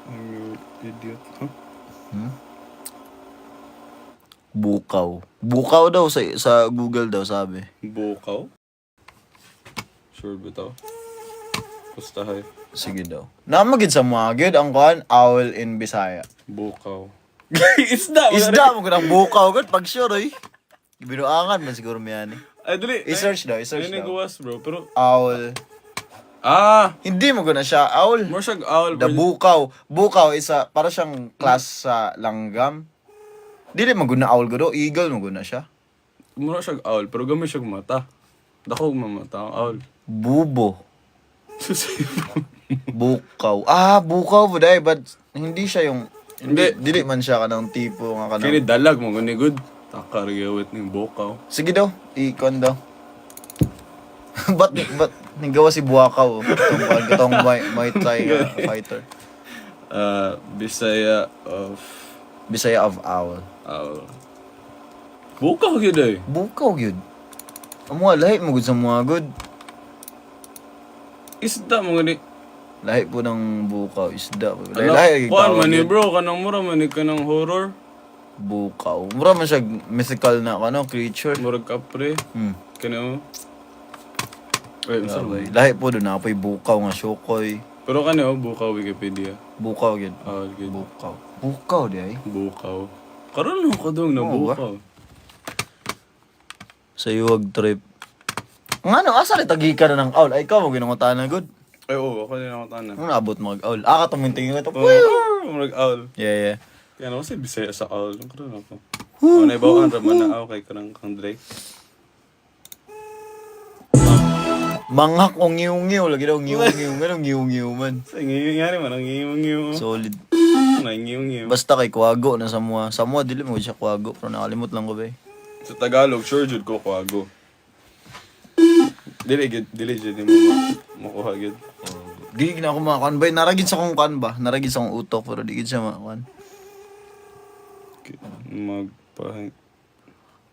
You idiot. Huh? Bukaw. Bukaw daw sa Google daw sabi. Bukaw? Sure ba ito? Pustahay. Sige daw. Namagid sa mga good ang kuan owl in Bisaya. Bukaw. Isda! Isda mo ganang bukaw good pag sure oy. Binuangan man siguro miyan eh. Ay, dali. I-search daw, i-search Ayun yung daw. gawas, bro. Pero, Owl. Hindi mo guna siya owl. more siyang owl, The bro. bukaw. Bukaw isa para siyang class sa langgam. Dili mo guna owl guro, eagle mo guna siya. Mura siyang owl, pero gamay siyang mata. Dako mamata ang owl. Bubo. Bukaw. Bukaw po dahil, but hindi siya yung... Hindi. Dili man siya kanang tipo nga Kini kanang... dalag mo, gani good. Takarigawit ng bukaw. Sige daw, ikon daw. Ba't nagawa si Buakaw? Itong Muay Thai fighter. Bisaya of Bisaya of Owl. owl. Bukaw yun eh. Bukaw yun. Ang mga lahi mo gud sa mga good. Isda mo gani. Lahi po ng bukaw, isda. Lahi, kuhan man ni bro, kanang mura man ni kanang horror. Bukaw. Mura man siya mythical na creature. Murag kapre. Kano? Ay, Sabay. Lahi po doon apoy bukaw nga syokoy. pero kano, bukaw Wikipedia. Bukaw yun. Owl good. Bukaw. Bukaw di ay. Bukaw. Karon ko dong na Oo ba? bukaw. Sa iwag trip. Ngano asa rin tagika na ng owl? Ay ikaw mo ginangutan na good. Ay, oo, ako din ako tanan. Ano abot mag owl? Katumintingin ko ito. Murag owl. Yeah. Kaya naman si Bisaya sa owl. Ang karoon ako. Ano ibaw ang raman na aw kay kanang kang Drake. Manghak o ngiw-ngiw. Lagi daw ngiw-ngiw. Ganong ngiw-ngiw man. Sa ngayon nga rin man, ang ngiyo-ngiyo. Solid. Ang ngiyo-ngiyo. Basta kay Kuwago na Samoa. Samoa, dili mo siya Kuwago. Pero nakalimot lang ko ba eh. Sa Tagalog, sure jud ko kuwago. Dili jud mo makuha gid. Di na ako makakuan ba? Naragid sa kong kuan ba? Naragid sa kong utok pero di gid siya makakuan. Magpahing.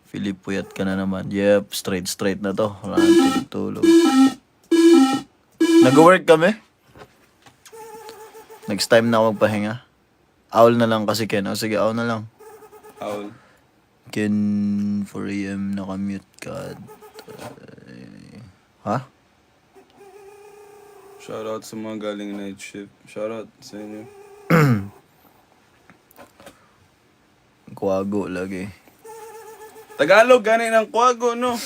Philip, puyat ka na naman. Yep, straight na to. Wala nang tulog. Nag-work kami. Next time na ako magpahinga. Owl na lang kasi Ken. O sige, owl na lang. Owl. Ken, 4 AM nakamute ka. Ha? Shoutout sa mga galing night shift. Shoutout sa inyo. Kuwago lagi. Tagalog, gani ng kuwago, no?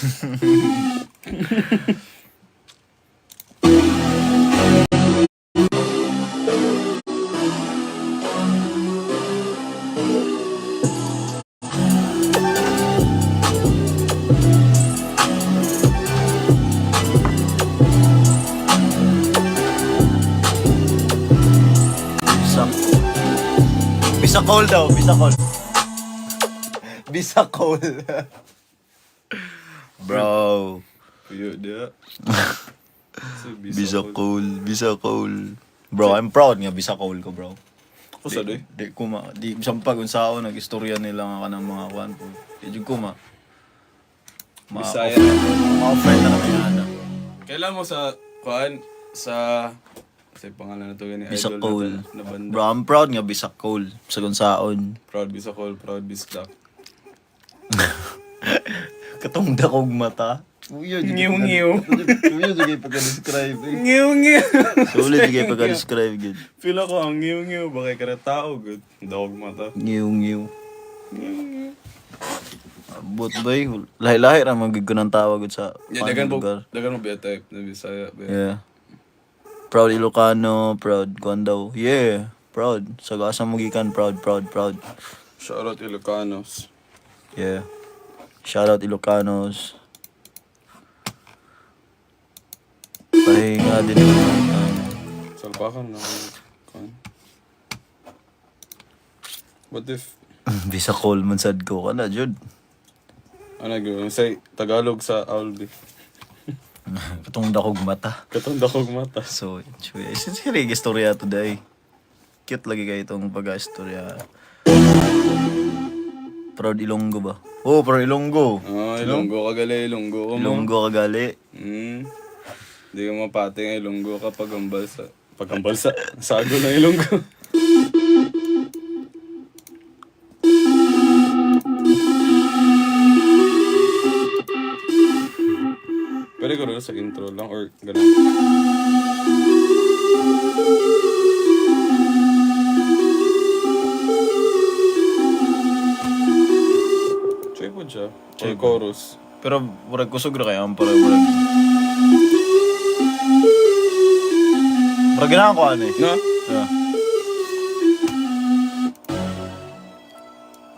Bisakol daw, Bisakol. Bisakol. Bro. Kuyo, dia. Bisakol. Bro, I'm proud nga Bisakol ko, bro. Ako sa doy. Di ko ma, di sampag unsaon nag-istorya nila nga kanang mga kwan po. Di ko ma. Bisaya. Ma-offer na namin ana. Kailan mo sa kuan sa pangalan na to gani Bisakol. na banda. Bro, I'm proud nga Bisakol sa kunsaon. Proud Bisakol, proud Bisdak. Katong dakog mata. Ngiw-ngiw. Uyo jud pagka-describe. Ngiw-ngiw. Sulit jud pagka-describe gid. Feel ako ang ngiw-ngiw ba kay kada tao good. Dog mata. Ngiw-ngiw. Abot bay, lahi-lahi ra magig ko ng tawag gud sa Yeah, lugar. dagan mo ba type na Bisaya ba. Yeah. Proud Ilocano, proud Guandaw. Yeah, proud. Sagasa mo gikan, proud. Shoutout Ilocanos. Yeah. Shout out Ilocanos. Pahinga din. Salpakan na kuan. What if Bisakol man sad ko kana jud. ano gawin say Tagalog sa Aldi. Katong dakog mata. Katong dakog mata. So, sige istorya today. Cute lagi kayo itong pag-istorya. Proud Ilonggo ba? Oh, proud Ilonggo. Ilonggo kagali, Ilonggo ko mo. Ilonggo kagali. Hindi ka mapating Ilonggo ka pag-ambalsa. Pag-ambalsa. Sago ng Ilonggo. siguro sa intro lang or ganun. Try po siya. Or chorus. Pero murag kusog ra kaya para murag. Murag ganahan ko ano eh. No? Yeah.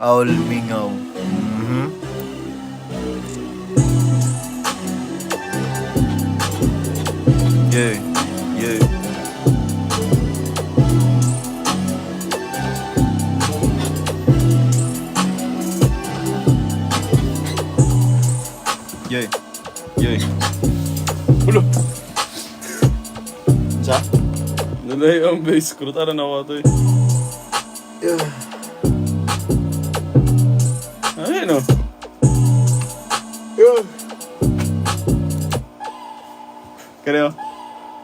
Aul mingaw. Mhm. Yeah. Yeah. Yeah. Yeah. Ulo! Sa? Nalay ang bass ko. Tara na ako ito eh. Yeah. Ayun o. Yeah. Kaya o.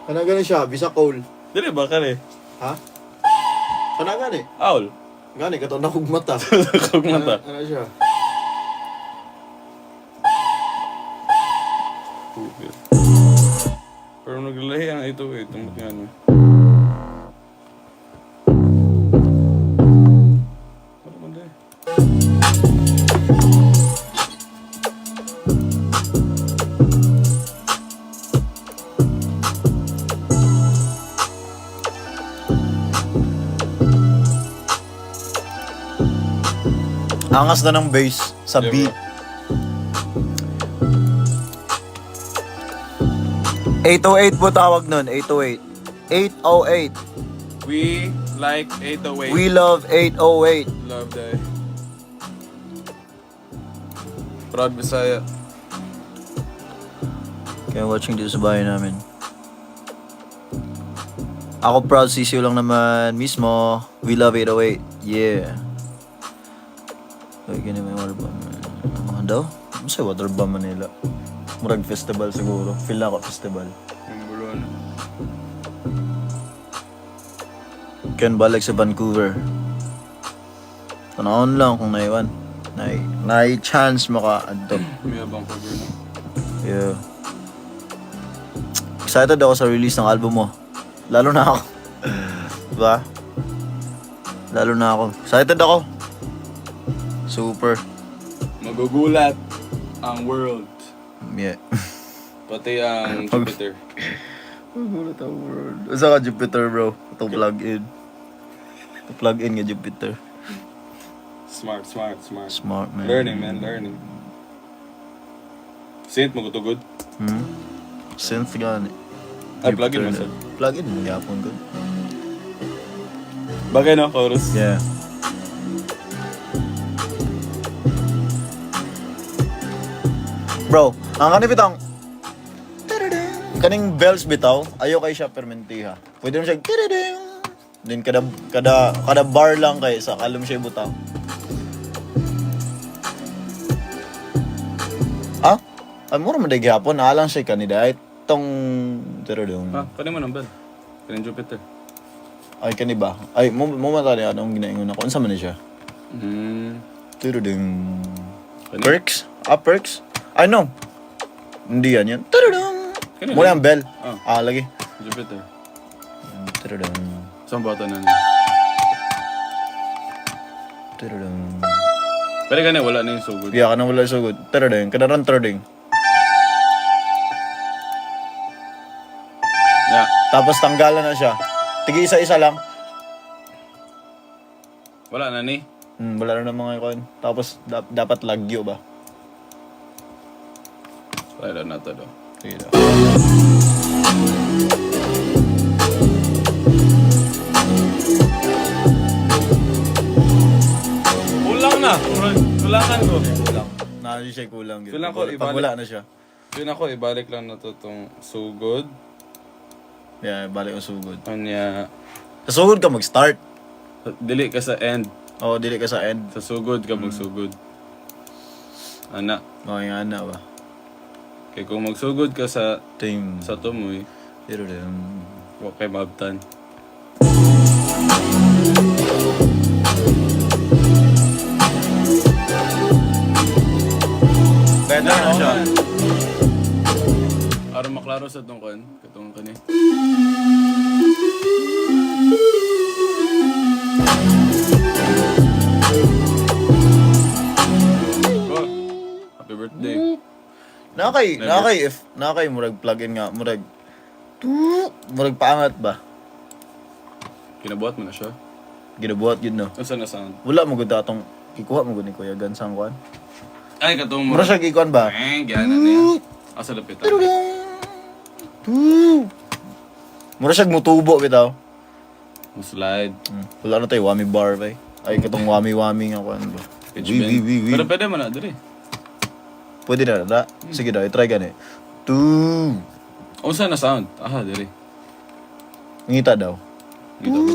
Kana gani siya, bisa cool. Dili ba kare? Ha? Kana gani? Aul. Gani kato na kog mata. Kag mata. Ano siya? Pero naglalahi ang ito eh. Tumot nga ano. Ano man dahil? Angas na ng bass sa Yeah, beat. 808 po tawag nun, 808. 808. We like 808. We love 808. Love that. Proud Bisaya. Kaya watching dito sa bahay namin. Ako proud sisiyo lang naman mismo. We love 808. Yeah. Kaya ganyan may water bomb. Ano daw? Ano sa water bomb Manila? Murag festival siguro. Feel na ako festival. Yung bulon. Kaya balik sa Vancouver. Panahon lang kung naiwan. Nai-chance maka-adto. May abang cover na. Yeah. Excited ako sa release ng album mo. Lalo na ako. Diba? Lalo na ako. Excited ako. Super. Magugulat ang world. Yeah. Pati ang Jupiter. Magulat ang world. Asa ka Jupiter bro? Ito plug in. Ito plug in nga Jupiter. Smart. Smart man. Learning, man. Learning. Saint mo good. Synth gani. Ay, plug in mo Jupiter. sad. Plug in mo yapon ko. Bagay no, chorus. Yeah. Bro, ang kanip itang kaning bells bitaw, ayo kay siya permentiha. Pwede mo siya then kada bar lang kay sa kalom siya butaw. Ah? Ay mura man dagi hapon, alang siya kanida itong tiradong. Ah, kani mo ng bell. Kani Jupiter. Ay kani ba? Ay mo matali anong ginaingon ako. Unsa man ni siya? Tiradong. Kani? Perks? Ah, perks? Ay, no. Hindi yan. Tararang! Kani Muna ang bell. Ah. Lagi. Jupiter. Tararang. Saan bata na niya? Tararang. Pero kani wala na yung so good. Kaya ka na wala so good. Tararang. Kanaran tararang. Yeah. Tapos tanggalan na siya. Tigi isa-isa lang. Wala na ni. Wala na mga ikon. Tapos dapat lagyo ba? Wala na to do. Sige daw. Kulang na. Kulangan ko. Kulang. Nakasi siya kulang. Kulang ko, Pag wala na siya. Yun ako, ibalik lang na to tong so good. Yeah, balik ang sugod. Kanya, Sa sugod ka mag-start. dili ka sa end. Oo, dili ka sa end. Sa sugod ka magsugod. Ana. Oo, yung ana ba? Kaya kung magsugod ka sa Team. tumoy, Pero din. huwag kayo mabtan. Pwede na siya. Para klaro sa itong kan. Katong kan eh. Oh, happy birthday. Nakay, murag plug-in nga, murag paangat ba? Kinabuhat mo na siya. Ginabuhat yun no. Ano saan na sound? Wala mo gud atong ikuha mo gud ni Kuya Gans ang kuan. Ay, katong mo. Mura siya gikuan ba? Gana na yan. Asa lapit ako. Mura siya mutubo bitaw. Slide. Wala na tayo wami bar ba? Ay katong wami nga kuan ba. Pitch bend. Pero pwede man na, dali. Pwede na da. Sige daw, i-try gani. O saan na sound? Aha, dali. Ngita daw. Dito ko.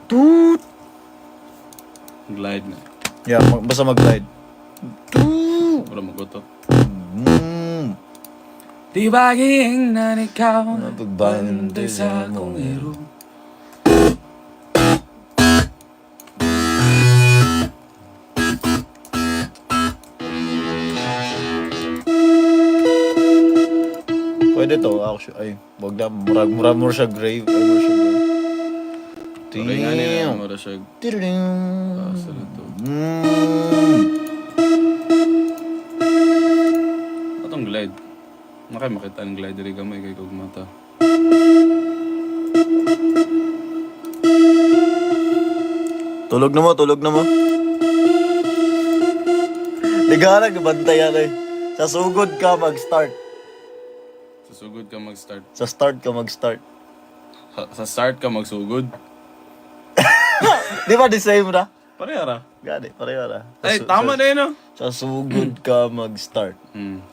Toot. Glide na. Yeah, basta mag-glide. Wala magoto. Mm. Di baging na ikaw Napagbantay sa akong mga iro. Pwede to, actually. Ay, wag na. Mura siya grave. Ay, mura siya grave. Tuloy nga nila. Mura siya. Asa na to. Atong glide. Nakay makita ang glide diri gamay kay kog mata. Tulog na mo. Ligara, bantayan ay. Sa sugod ka mag-start. Susugod ka mag-start. Sa start ka mag-start. Sa start ka magsugod. Di ba the same na? Parehara. Gani, pareho na. Ay, tama na yun, no? Sa sugod ka mag-start.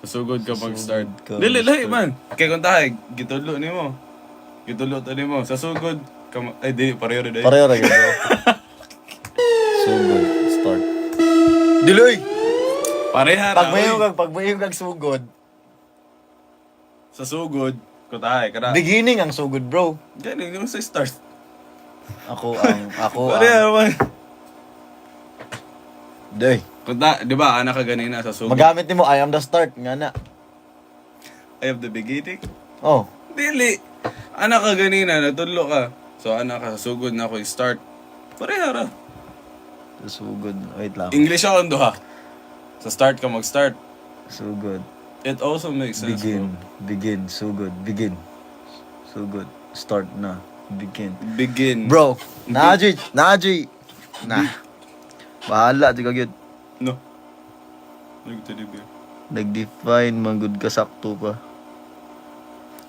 Susugod ka mag-start. ka Dili, lahi mag-start. man. Kaya kung tayo, gitulo ni mo. Gitulo to ni mo. Sa sugod ka ay, di, pareho rin. Pareho na gano. Sugod, start. Diloy! Parehara. Pag mayong kag sugod, Sa sugod, kung tayo, kada. beginning ang sugod, bro. Ganun, yung sa start. Ako ang Parehara man. Day. Kung di ba, anak ka ganina sa sugod. Magamit nimo I am the start nga na. I have the beginning. Oh, Dili. Anak ka ganina, natudlo ka. So, anak ka sa sugod na ako start. Parehara. sugod. Wait lang. English ako duha. Sa start ka mag-start. Sugod. It also makes sense, Begin. Sugod. Begin. Sugod. Start na. Begin. Begin. Bro, Naji. Nah. Bahala di kagid. No. Nagtadibir. Nag-define manggod ka sakto pa.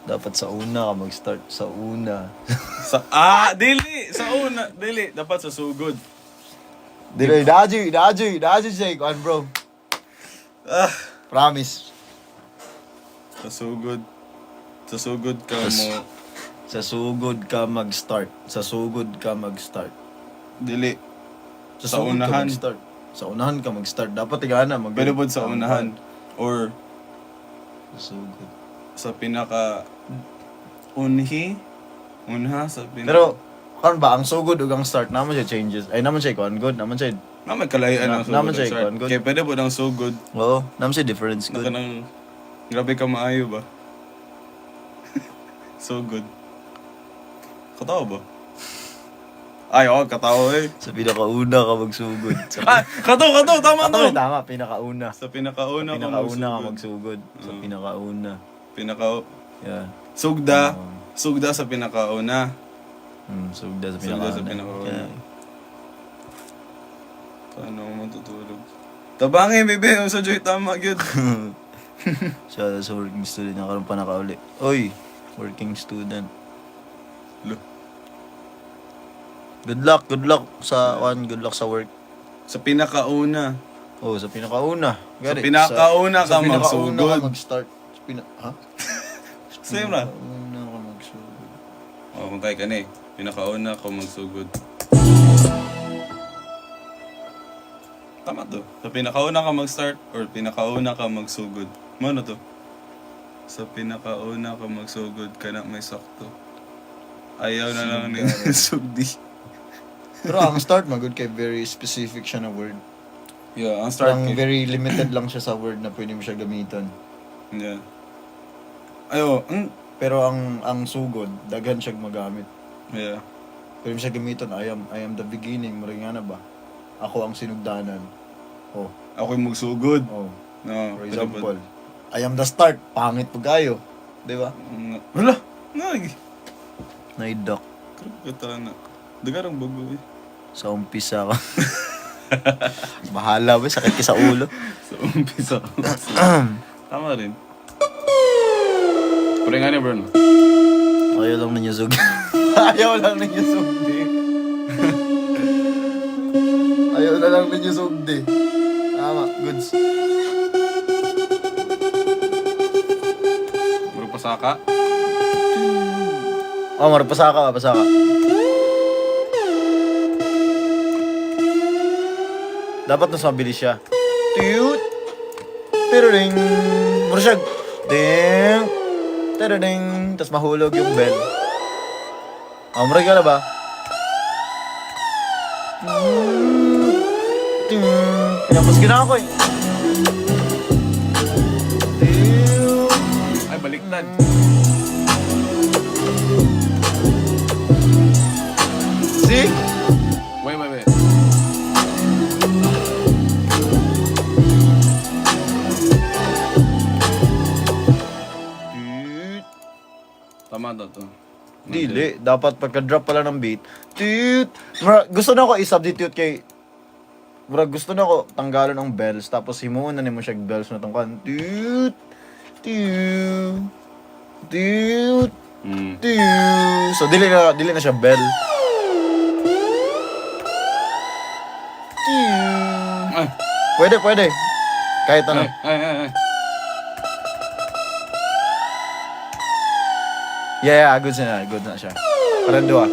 Dapat sa una ka mag-start. Sa una. Dili! Sa una. Dili. Dapat sa sugod. Dili, Naji say, kuan bro. Promise. Sa sugod. Sa sugod ka mo. Sa sugod ka mag-start. Sa sugod ka mag-start. Dili. Sa sugod ka unahan. mag-start. Sa unahan ka mag-start. Dapat tigana mag- Pwede po sa unahan. Or Sa sugod. sa pinaka... Unha sa pinaka... Pero, kan ba, ang sugod ug ang start, naman siya changes. Ay, naman siya kuan good. Naman siya, May kalayaan ang sugod. naman ang siya start. ikuan, good. Kaya pwede po ng sugod. oo, naman siya difference Na good. kanang... Grabe ka maayo ba? So good. Katawa ba? Ay, oo, katawa eh. Sa pinakauna ka magsugod. Sa Katawa, tama to! tama, pinakauna. Sa pinakauna ka Pinakauna ka magsugod. magsugod. Sa pinakauna. Yeah. Yeah. Sugda. Sugda sa pinakauna. Sugda sa Sugda pinakauna. sa pinakauna. Yeah. Paano ako matutulog? Tabangin, bebe. Ang sa Joy, tama, yun. Siya sa working student, nakaroon pa nakauli. Oy, working student. Lo. Good luck sa work. Sa pinakauna. Oh, sa pinakauna. Sa pinakauna ka sa pinakauna magsugod. ka mag-start. Ha? Same na. Pinakauna ka magsugod. O, kung tayo ka na eh. Pinakauna ka magsugod. Tama to. Sa pinakauna ka mag-start or pinakauna ka magsugod. Ano to? Sa pinakauna ka magsugod ka na may sakto. Ayaw na lang ni sugdi. Pero ang start, magod kay very specific siya na word. Yeah, ang start Parang kay... very limited lang siya sa word na pwede mo siya gamitan. Yeah. Ayo, Pero ang sugod, daghan siya magamit. yeah. Pero siya gamiton, I am the beginning, maring nga na ba? Ako ang sinugdanan. Oh, Ako yung magsugod. oh. No, For pero example, I am the start, pangit po kayo. Di ba? Wala! Nag! Naidok. Katana. Dagarang bago eh. Sa umpisa ko. Bahala ba, sakit ka sa ulo. Sa umpisa. Tama rin. Pero nga niya, bro, no? Ayaw lang ninyo sugdi. Ayaw lang ninyo sugdi. Ayaw na lang ninyo sugdi. Tama, goods. Bro, pasaka. Oh, marapasaka, pasaka. Dapat mas mabilis siya. Tuyut. Tiruring. Mura siya. Ding. Tiruring. Tapos mahulog yung bell. Oh, mura ka na ba? Ting. Pinapos gina ako eh. Ting. Ay, baliktad. See? Wait. Tama daw to. Dili, dapat pagka-drop pala ng beat. Tut. Gusto na ako i-substitute kay gusto na ako tanggalan ng bells tapos himuon na nimo siya bells na tong kan. Tut. Tut. Tut. Tut. So dili na siya bell. Tut. Ay, Pwede. Kahit ano. ay. Yeah, good na siya. Parang dua.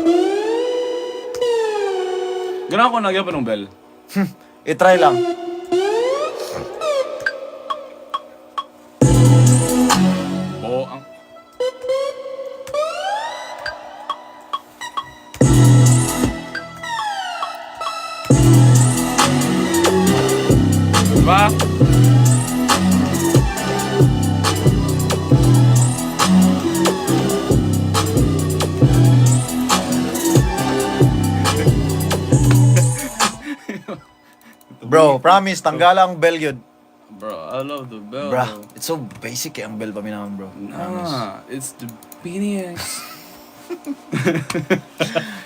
Ganun ako nagyan pa ng bell. I-try lang. Oo, ang... Diba? Bro, promise, tanggalang bell yun. Bro, I love the bell. Bruh, it's so basic eh, ang bell pa naman, bro. Promise. Nah, it's the BNX.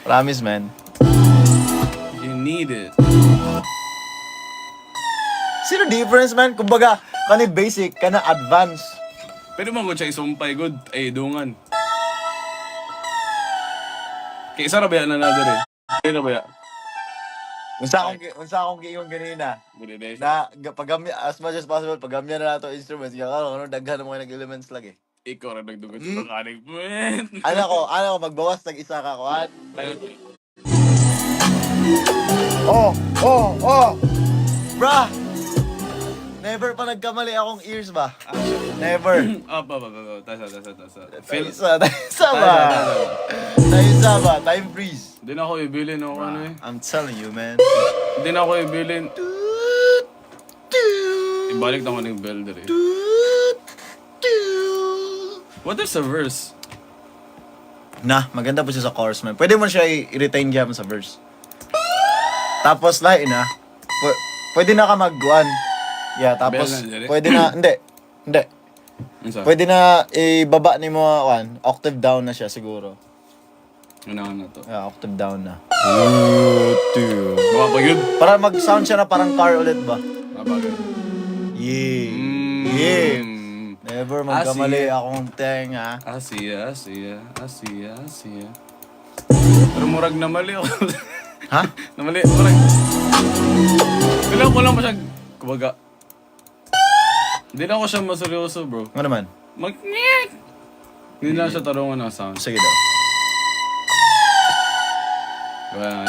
Promise, man. You need it. Sino difference, man? Kumbaga, kani basic, kana advance. Pwede mo ko siya isumpay good. Ay, dungan. Kaya isa na ba yan na nader eh? Kaya na ba yan? Unsa akong giingon ganina Good day. na as much as possible pagamya na nato instruments kaya ano daghan ng mga nag-elements lagi. Ikaw rin nagdugot sa mechanic point. Ano ko magbawas tag isa ka kuan. Oh. Bruh. Never pa nagkamali akong ears ba? Never. Tasa. Taisa ba? Time freeze. Hindi na ako ibilin o ano eh. I'm telling you, man. Hindi na ako ibilin. Ibalik naman yung bell dere. What is a verse? Maganda po siya sa chorus, man. Pwede mo siya i-retain gyapon sa verse. Tapos lahi na. Pwede na ka mag-guan. Yeah, tapos Bell na, dire? pwede na hindi. Ano sa? Pwede na ibaba ni mo octave down na siya siguro. Ano na to? Yeah, octave down na. Baka pag yun. Para mag-sound siya na parang car ulit ba? Baka yun. Yeah. Never magkamali sige. akong tenga. Asiya. Pero murag na mali ako. Ha? Namali, murag. Kailangan ko lang masyag, kumbaga. Hindi na ako siya maseryoso, bro. Ano naman? Hindi na siya tarungan ng sound. Sige daw. Ayan.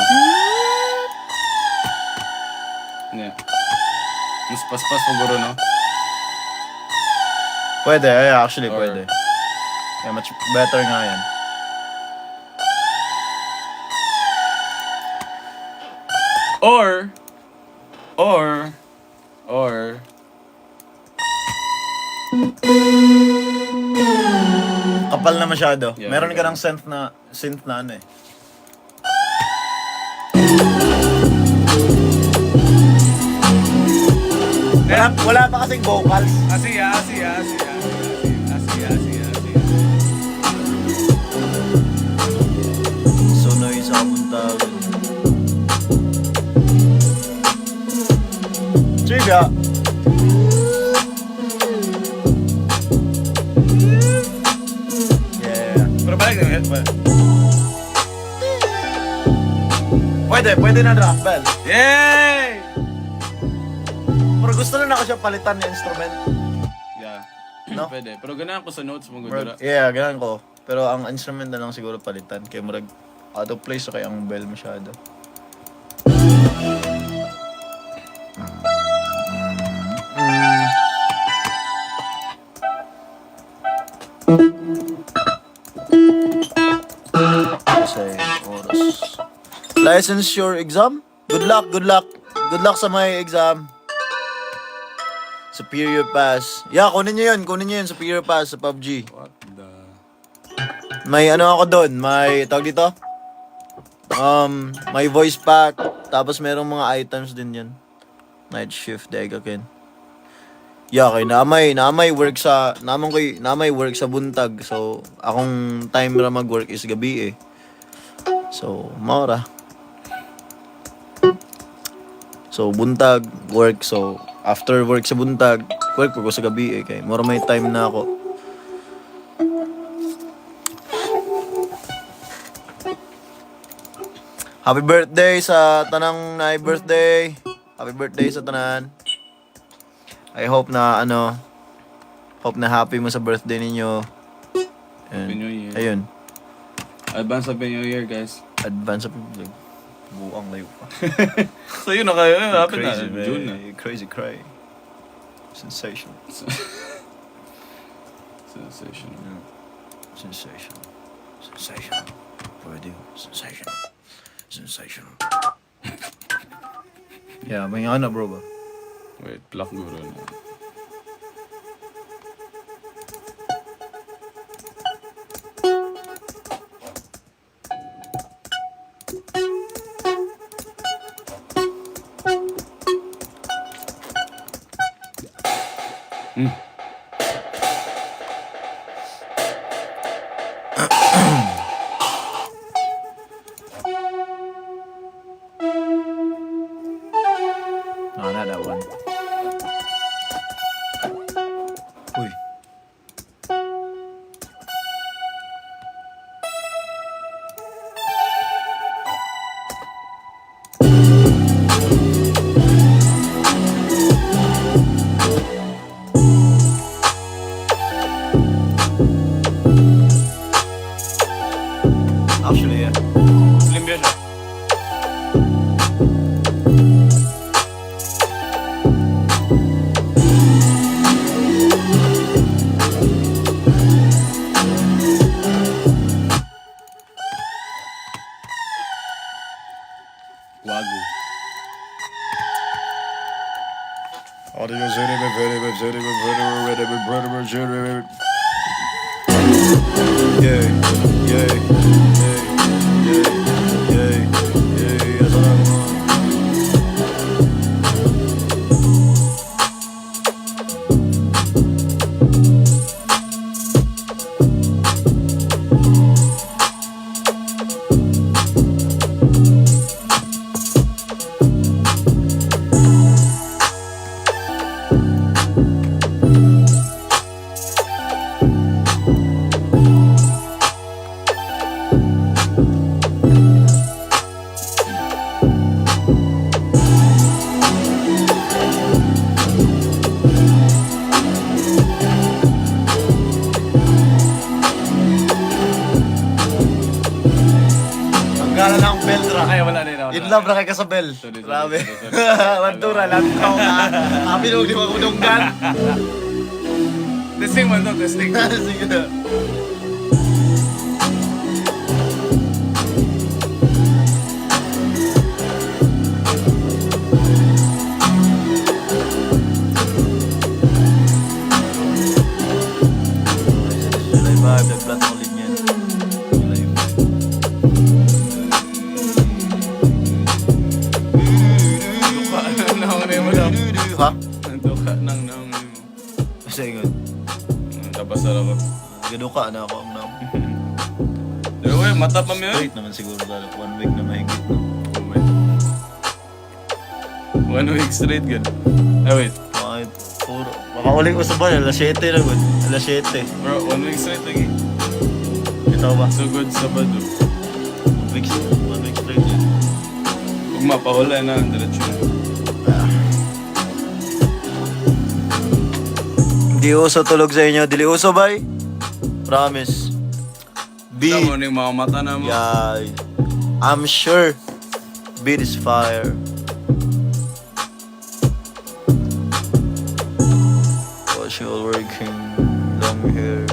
Yeah. Mas paspas siguro, no? Pwede, actually Or- pwede. Yeah, much better nga yan. Or, Kapal na masyado. Yeah, Meron ka yeah. ng synth na ano eh. Wala pa kasing vocals. Asiya. Sunoy sa kabuntagan. Trivia. Yeah. Pero balik na yun. Pwede na drop bell. Yay! Pero gusto na ako siya palitan ng instrument. Yeah. No? Pwede. Pero ganahan ko sa notes mo Bro, gudura. yeah, ganun ko. Pero ang instrument na lang siguro palitan. Kaya murag out of place so kaya ang bell masyado. Say, oras. Licensure exam? Good luck. Good luck sa may exam. Superior Pass. Yeah, kunin nyo yun. Superior Pass sa PUBG. What the... May ano ako doon, may tawag dito? May voice pack, tapos merong mga items din yan. Night shift, Degakin. Yeah, kay naamay work sa buntag. So, akong time ra mag-work is gabi eh. So, maura. So, buntag, work. So, after work sa buntag, work ko sa gabi eh. Kay mura may time na ako. Happy birthday sa tanang na birthday. Happy birthday sa tanan. I hope na happy mo sa birthday ninyo. Happy New Year. Ayun. Advance Happy New Year, guys. Advance of buang layo pa. So yun na kayo. Happy na. Crazy, man. June na. Crazy cry. Sensational. Sensational. Sensational. Pwede. Sensational. Yeah, may ano bro ba? Wait, Black Guru na. No, not that one. Uy. Actually, yeah. Slim siya. Wago. Gala na ang bell tra. Ay, wala na yun. In love na kay ka sa bell. Sorry. Grabe. Wantura, lapit ako ka. Happy nung di magudunggan. Testing mo to, testing. Sige na. July 5, nag-plant mo muka na ako. No? Uy, mata pa mo yun. Straight naman siguro dahil 1 week na mahigit. No? Oh my. 1 week straight, good. Wait. Bakit? Puro. Baka ulit ko sa bal, alas 7 na good. Alas 7. Bro, 1 week straight lagi. Ito ba? So good, Sabado. 1 week straight yun. Kung mapahula na, diretso na. Di uso tulog sa inyo. Dili uso, bay? Promise. B. Tama na yung mga mata na mo. Yeah. I'm sure. Beat is fire. Casual working. Long hair.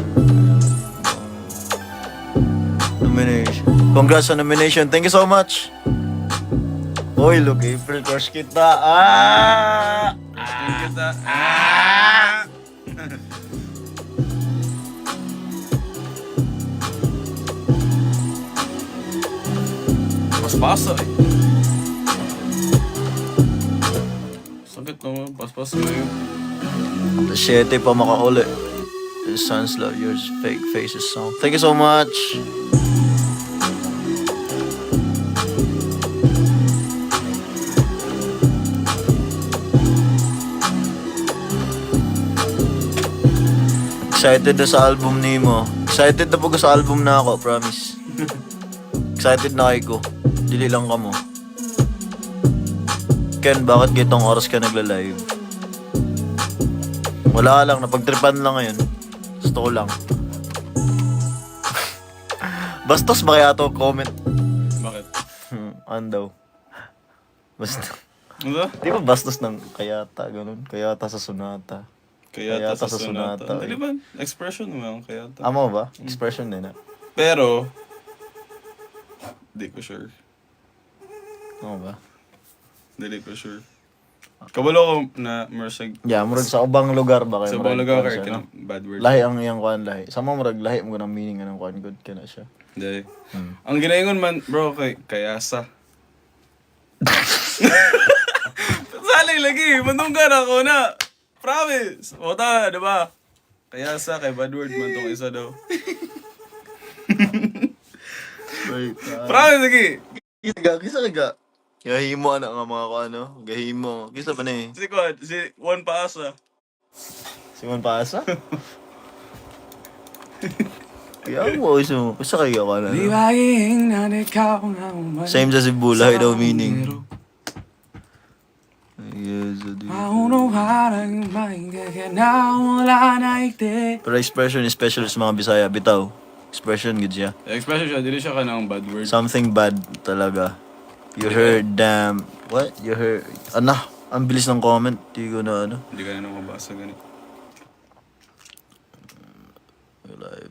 Nomination. Congrats on nomination. Thank you so much. Hoy, look, April crush kita. Ah! Tingin kita. Ah! Paspasa eh. Sakit naman, paspasa na yun. 7 pa makauli. The sons love yours, fake faces song. Thank you so much. Excited na sa album ni mo. Excited na po ko sa album na ako, promise. Excited na kayo ko. Dili lang ka mo. Ken, bakit gitong oras ka nagla-live? Wala lang, napagtripan lang ngayon. Gusto ko lang. Bastos ba kaya to comment? Bakit? Ano daw? Basta. Ano? Di ba bastos ng kayata, ganun? Kayata sa sonata. Kayata sa sonata. sonata. Di ba? Expression naman, kayata. Amo ba? Expression din na. Pero, di ko sure. Amo ba? Dili ko sure. Kabalo ko na Mersag. Yeah, murag sa ubang lugar ba kayo? Sa Murag Balaga kuwan ka, siya, no? bad word. Lahi ang iyang kuan lahi. Sama murag lahi mo ng meaning ng kuan good ka na siya. Hindi. Ang ginaingon man, bro, kayasa. Salay lagi, mandunggan ako na. Promise. O ta, diba? Kayasa, kay bad word man tong isa daw. Promise lagi. Kisa ka. Gahimo ana nga mga ano, gahimo. Kisa pa ni? Si Juan Paasa. Simon Paasa? Kaya mo iso. Kisa kayo ka na. Same sa Cebu, lahi daw meaning. Yes, pero expression is special sa mga Bisaya. Bitaw. Expression good siya. Expression siya, dili siya ka ng bad word. Something bad talaga. You heard, damn. What? You heard. Ang bilis ng comment. Di ko na ano. Hindi ka na nang mabasa ganit.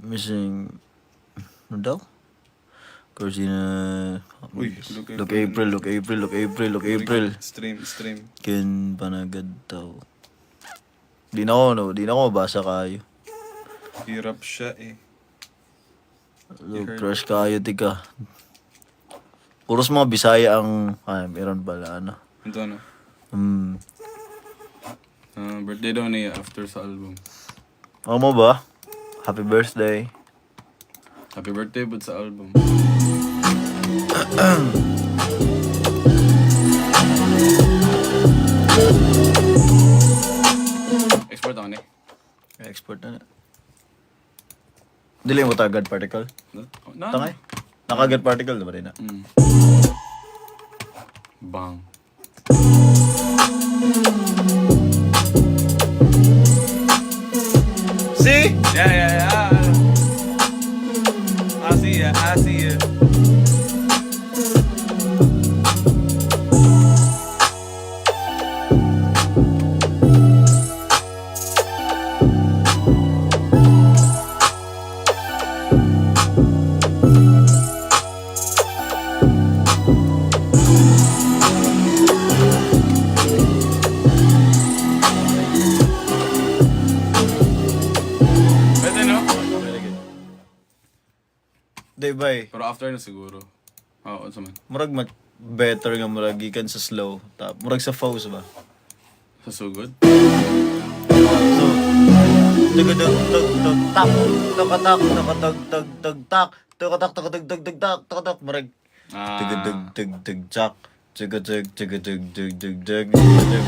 Missing. Ano daw? Corsina. Uy, Look April. Stream. Ken panagad daw. Di na ako mabasa kayo. Hirap siya eh. Look, crush kayo, tika. Puros mga Bisaya ang... meron pala, ano. Ito ano? Birthday daw niya after sa album. Ako mo ba? Happy birthday. Happy birthday but sa album. Export ako ni. Export na. Dili mo tagad particle? Na? Tangay? Nakagat particle na ba rin na? Bang. See? Yeah. I see ya. Pwede no? Day bay. Pero after na siguro. Oo, ano man. Murag better nga murag gikan sa slow. Murag sa pause ba? Sa sugod? So, Tugadug tug tug tak. Tukatak tukatug tug tug tak. Tukatak tukatug tug tug tak. Tukatak murag tugadug tug tug tak. Tugadug tugadug tug tug tug.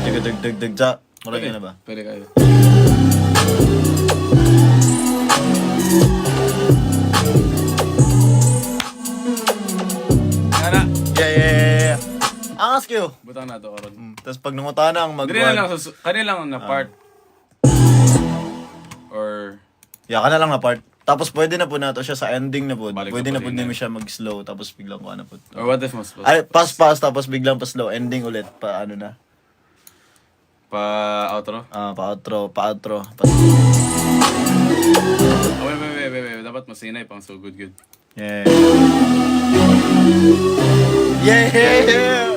Tugadug tug tug tak. Murag Pwede. na ba? Pwede kayo. Kana. Yeah. Angas kayo. Butang na to karon. Tapos pag nanguta na ang Dili na lang kanila lang na part. Or Yeah, ka na lang na part. Tapos pwede na po na to siya sa ending na po. Balik Pwede na na po pa rin din siya mag-slow tapos biglang ko na po. or what if mas Ay, pass tapos biglang pa slow. Ending ulit. Pa ano na. pa outro? Pa outro. Oh, wait. Dapat masinay pang so good. Yeah. Yeah.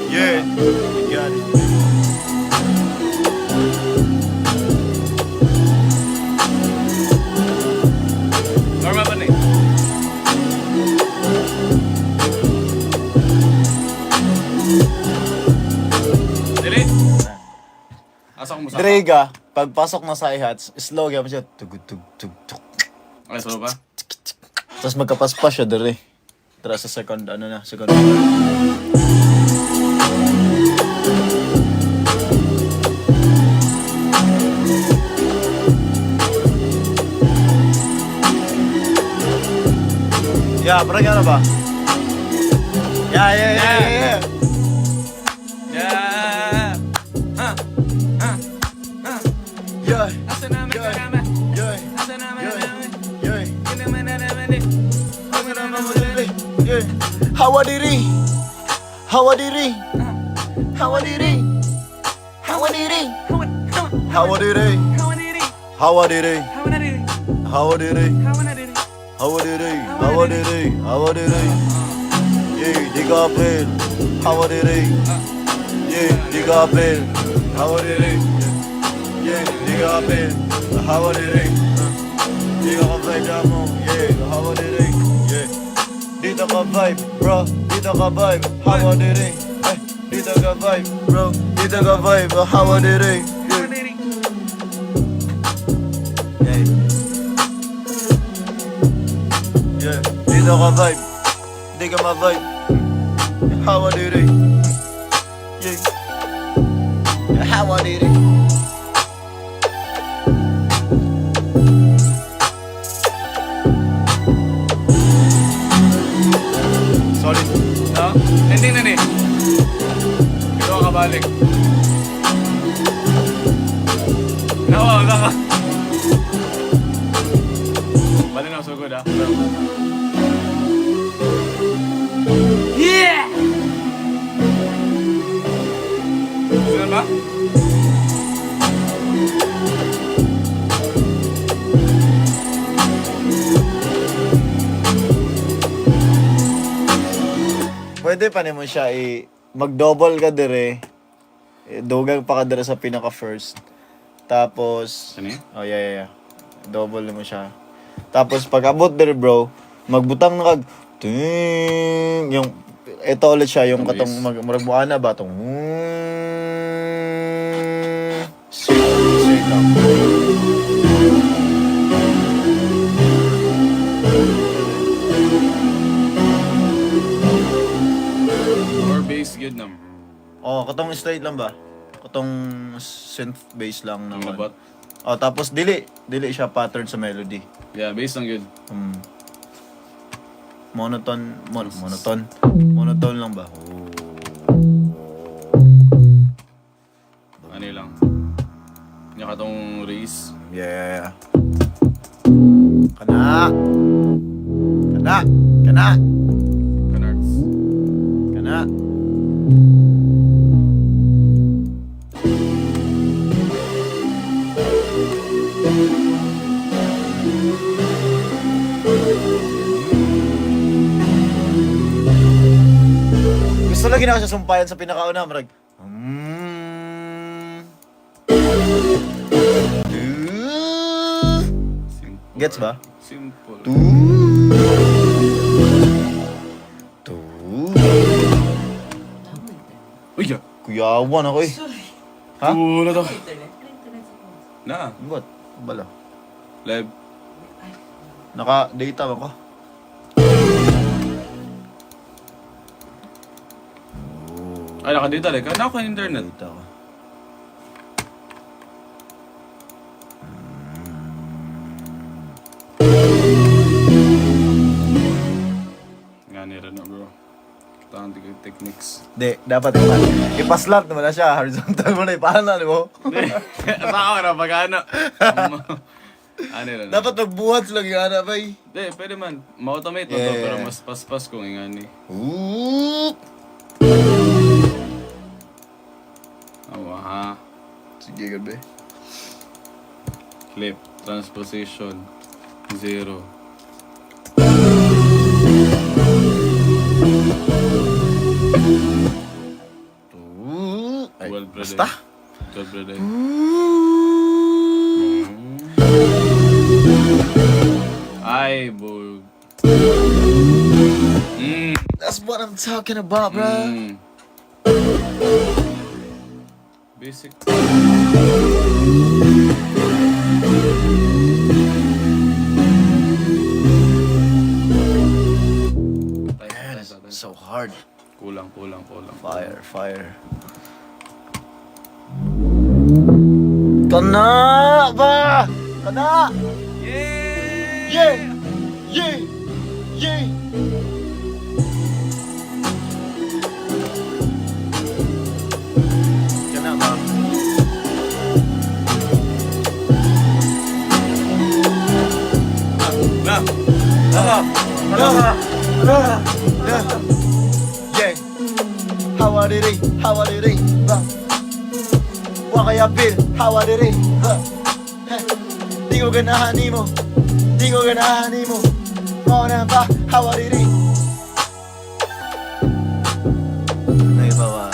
Yeah. You got it. Normal ba ni? Dili? Asa ko mo sa? Drega, pagpasok na sa i-hats, slow gyud siya. Tug tug tug tug. Okay, so ba? Tapos magkapaspas siya dire. Tara sa second second. Yeah, parang gano'n ba? Yeah. Yeah! Yeah. Asa naman Yeah. naman? Yeah. Asa naman naman? Yeah. Kinaman na naman eh. Yeah. Hawadiri. Hawadiri. Hawadiri. Hawadiri. Hawadiri. Hawadiri. Hawadiri. Hawadiri. Yeah, digapel. Hawadiri. Yeah, digapel. Hawadiri. Yeah, digapel. Hawadiri. Dito ka vibe damo. Yeah, hawadiri. Yeah. Dito ka vibe, bro. Dito ka vibe. Hawadiri. Dito ka vibe, bro. Dito ka vibe. Hawadiri. Yeah. Yeah. Dito ka vibe. Di ka ma-vibe. Hawadiri. Yeah. Hawadiri. Sorry. No? Ending na ni. Ito ang kabalik. Wala ka. Bali na, so good ah. Yeah! Sino ba? Pwede pa naman siya mag-double ka dire. Dugang pa ka dire sa pinaka first. Tapos Sino yun? oh yeah. Double mo siya. Tapos pag abot dire bro, magbutang na kag ting yung ito ulit siya yung katong murag mo ana ba tong sweet lang. Or bass good na. Oh, katong straight lang ba? Katong synth bass lang Ang naman. labat. Oh, tapos dili siya pattern sa melody. Yeah, bass lang good. Monotone lang ba? Ano lang. Yung katong race. Yeah. Kana. Canards. Kana. Gusto lagi na ako siya sumpayan sa pinakauna, marag. Simple. Gets ba? Simple. Kuyawan ako eh. Ha? Wala to. Na, What? Bala. live. Naka-data ako. Ay, nakadita like. Ano ako internet? Data ako. Nga nila na bro. Tangan di kayo techniques. Di, dapat naman. Ipaslat naman na siya. Horizontal mo na. Paano mo? Saka ko na pag-ano. Ano nila na? Dapat magbuhat sila yung hanap ay. Hindi, pwede man. Ma-automate na to, Yeah. pero mas paspas kung ingani. Oop! Awa ha. Sige, gabi. Clip. Transposition. 0. Ay, Well, brother. basta. Well, brother. Ay, bug. That's what I'm talking about, bro. Basic. So hard. Kulang. Fire, fire. Kana ba? Kana! Yeah! Yeah! Yeah! Yeah! Kana ba? Na! Yeah! Hawariri, hawariri, ba? Wakayapil, hawariri, ba? Di ko ganahan mo, di ko ganahan mo. Muna ba, hawariri? May bawa.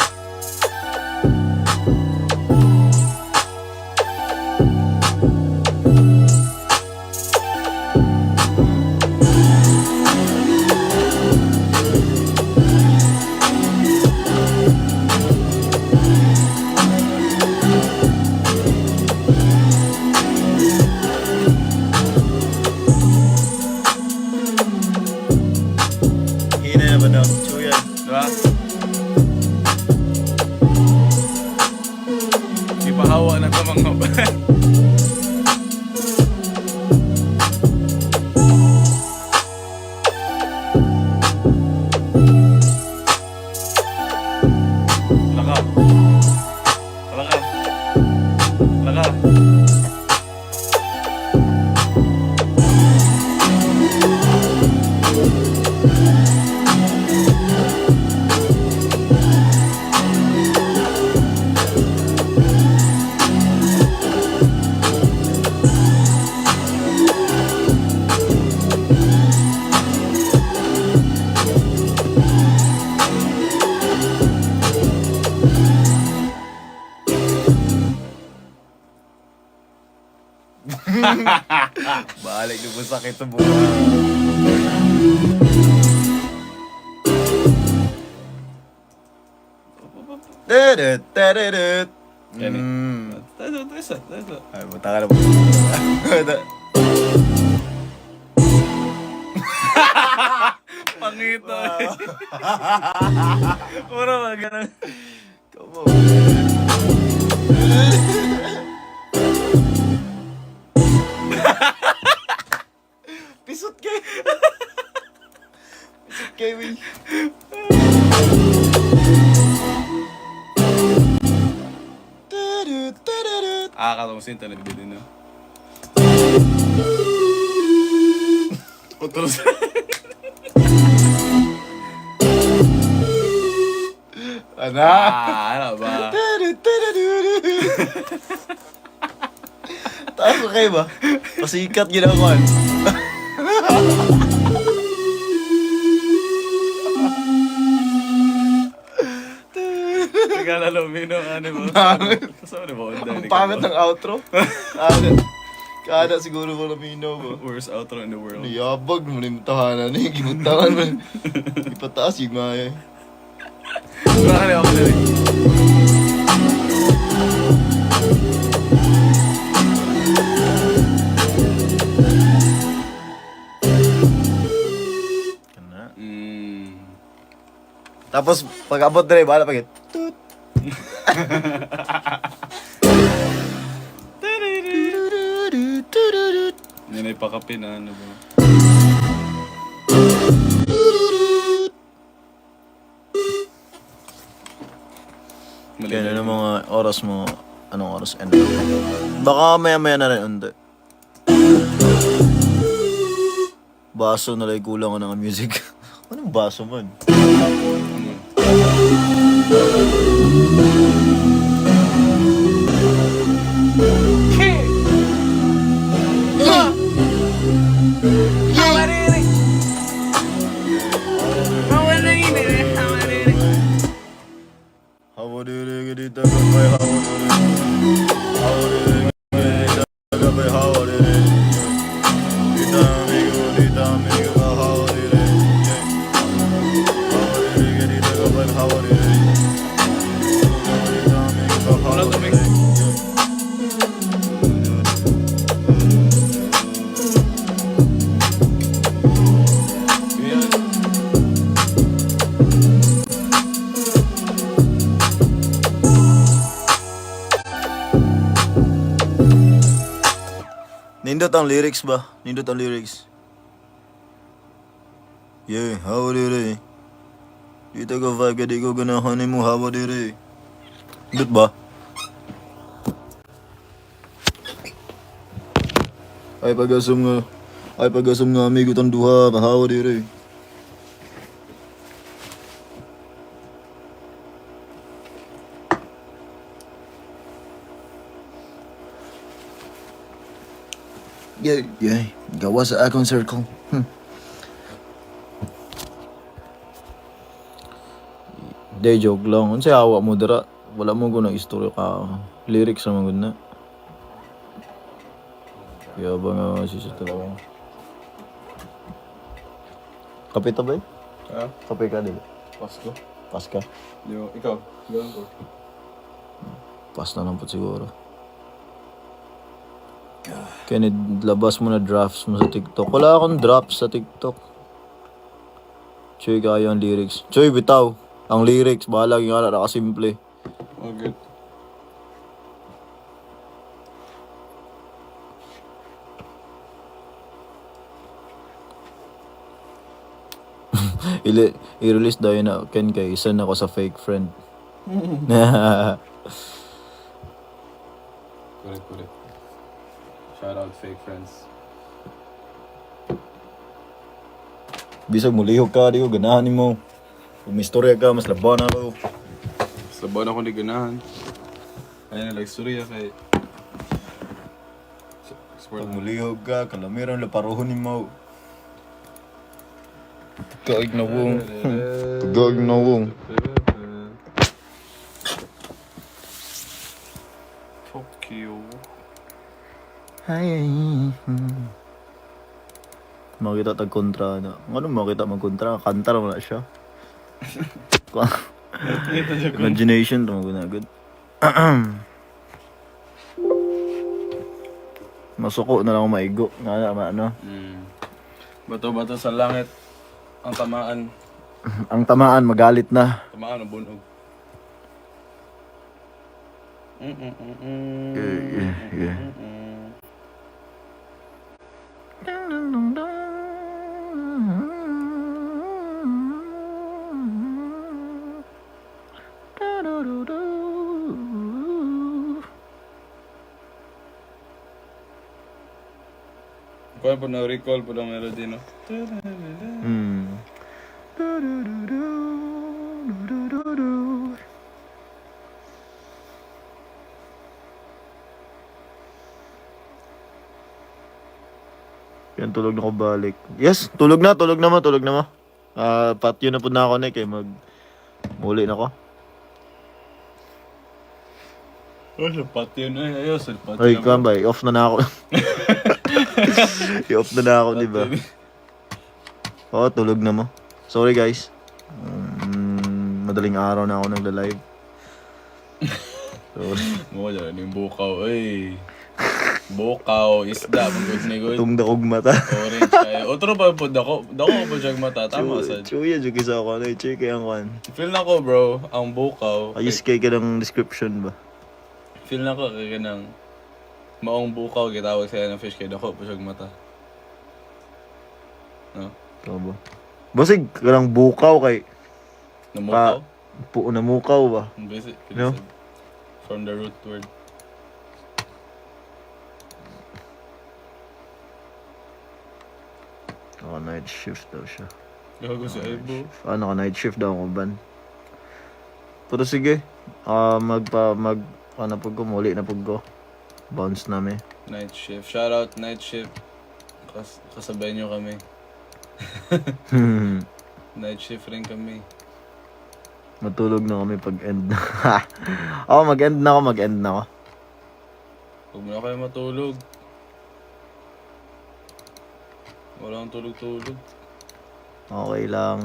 Hina na ba daw? Chuyan. Diba? Ipahawa na ka mga ba? Laka. Laka. Laka. Balik na po sakit sa buka. Dedet, dedet. Yan eh. Mm. Isa. Ay, buta ka na po. Pangito eh. Puro ba ganun? Come on. Pisot kay. Pisot kay, wey. Dedet, dedet. Kakatawa sa internet din na. Utros. Ana? Ano ba? Taas ko kayo ba? Pasikat ginawan. Naglalalo minong ano ba? Pangit. Kasama na ba? Ang pangit ng outro. Kada siguro ko lamino ba? Worst outro in the world. Niyabag mo na yung tahanan eh. Gimuntahan mo. Ipataas yung maya. Baka na ako na rin. Tapos, pag abot na rin, bahala pag toot. Yan ay pakapin, ano ba? Kaya na ng mga oras mo, anong oras? Ano? Baka maya-maya na rin, hindi. Baso na lang kulang ko ng music. Anong baso man? Nindot ang lyrics ba? Nindot ang lyrics. Yeah, how dire. Dito ko vibe, kadi ko ganahan mo, how dire. Nindot ba? Ay pagasum nga amigo tang duha, how dire. Yeah, gawa sa akong circle. Day joke lang. Unsay awa mo dira? Wala mo gunang istorya ka. Lyrics naman gud na. Kaya ba nga si talaga. Kape ta ba? Ha? Kape ka dili. Pasko? Pas ka. Yo, ikaw. Gawin ko. Pas na lang po siguro. Kaya labas mo na drafts mo sa TikTok. Wala akong drafts sa TikTok. Choy, kaya ang lyrics. Choy, bitaw. Ang lyrics, bahala yung nga nakasimple. Okay. I-release daw yun na Ken kay isa na ako sa fake friend. Correct. Shout out fake friends. Bisag mo lihok ka, di ko ganahan mo. Kung may istorya ka, mas laban na ako. Sa buwan ako ni ganahan. Kaya na istorya kay... Pag mo lihok ka, kalamiran laparohon ni mo. Kaig na wong. Kaig na wong. Fuck you. Ay. Makita tag kontra na. Ano makita magkontra? Kanta naman na siya. Imagination to magunagod. Masuko na lang ako maigo. Ano? Bato-bato sa langit. Ang tamaan. Ang tamaan, magalit na. Tamaan ang bunog. Yeah. Kaya po na-recall po ng melody, no? Yan, tulog na ko balik. Yes, tulog na mo. Patio na po na ako na kay muli na ko. Oh, sa patio na. Ayaw, sa patio Ay, na. kambay, off na ako. I-off na ako, di ba? Oo, tulog na mo. Sorry, guys. Madaling araw na ako nagla-live. Sorry. Mo dyan, yung bukaw, ay. Bukaw, isda, good ni good. Itong dakog mata. Orange kayo. Otro pa po, dako po siyang mata. Tama sad. Chuya, juki sa ako. Check kaya ang kwan. Feel na ko bro, ang bukaw. Ayos kay ka ng description ba? Feel na ko kaya ng maong bukaw, gitawag sila ng fish kay dako po siyang mata. No? Ikaw ba? Basig ka ng bukaw kay Namukaw? namukaw ba? Basic. No? From the root word. Night shift daw siya. Gago si Aibo. Night shift daw ako ban. Pero sige. Ano pag ko, muli na pag ko. Bounce namin. Night shift. Shout out night shift. Kasabay nyo kami. Night shift rin kami. Matulog na kami pag end na. Mag-end na ako. Huwag mo na kayo matulog. Walang tulog-tulog. Okay lang.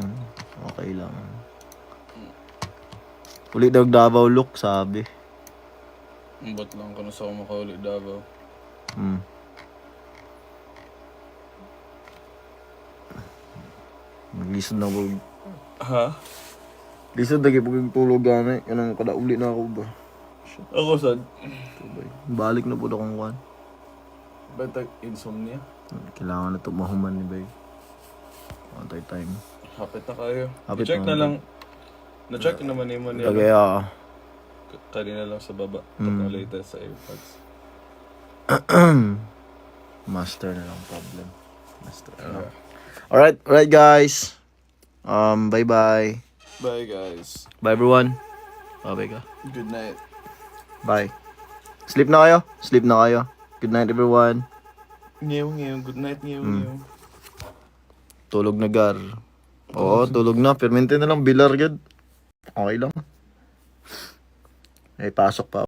Ulit daw Davao look, sabi. Ba't lang ka na sa kumakauli Davao? Maglisod na ako. Ha? Lisod na kipag tulog gana. Kanang kada uli na ako ba. Ako sad. Balik na po akong kwan. Ba't insomnia? Kailangan na ito mahuman ni Bay. Antay time. Hapit na kayo. Hapit I-check na. na lang. Na-check naman yung niya. Kaya Kanina lang sa baba. Tapos latest sa AirPods. master na lang problem. Master na lang. Alright guys. Bye. Bye guys. Bye everyone. Bye ka. Good night. Bye. Sleep na kayo. Good night everyone. Ngayon. Good night, ngayon. Tulog na gar. Oo, tulog na. Permente na lang bilar gud. Okay lang. Ay pasok pa.